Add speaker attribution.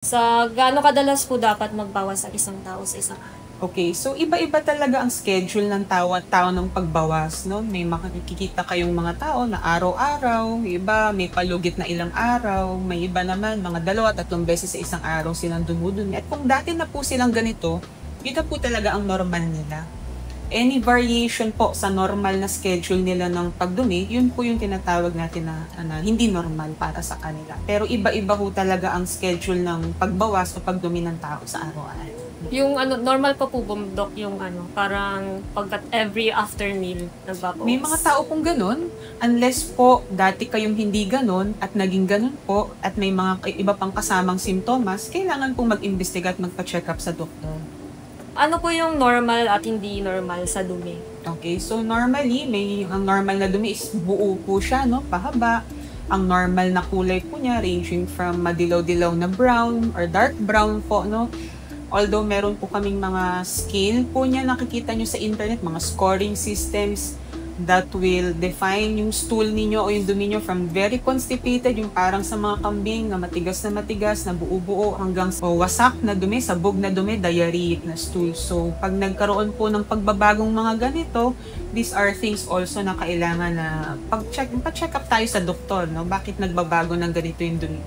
Speaker 1: Sa gaano kadalas po dapat magbawas ang isang tao sa isang araw?
Speaker 2: Okay, so iba-iba talaga ang schedule ng tao ng pagbawas, 'no? May makikita kayong mga tao na araw-araw, yung iba may palugit na ilang araw, may iba naman mga 2 o 3 beses sa isang araw silang dumudumi. At kung dati na po silang ganito, yun na po talaga ang normal nila. Any variation po sa normal na schedule nila ng pagdumi, yun po yung tinatawag natin na hindi normal para sa kanila. Pero iba-iba po talaga ang schedule ng pagbawas o pagdumi ng tao sa araw-araw.
Speaker 1: Yung normal pa po ba, Doc, yung parang pagkat every after meal nagbabawas?
Speaker 2: May mga tao pong ganun, unless po dati kayong hindi ganun at naging ganun po at may mga iba pang kasamang simptomas, kailangan pong mag-imbestiga at magpa-check up sa doktor.
Speaker 1: Ano po yung normal at hindi normal sa dumi?
Speaker 2: Okay, so normally, ang normal na dumi is buo po siya, no? Pahaba. Ang normal na kulay po niya, ranging from madilaw-dilaw na brown or dark brown po, no? Although meron po kaming mga scale po niya, nakikita nyo sa internet, mga scoring systems that will define yung stool ninyo o yung dumi nyo from very constipated, yung parang sa mga kambing na matigas, na buo-buo, hanggang sa wasak na dumi, sabog na dumi, diarrheic na stool. So, pag nagkaroon po ng pagbabagong mga ganito, these are things also na kailangan na pa-check up tayo sa doktor, no? Bakit nagbabago ng ganito yung dumi?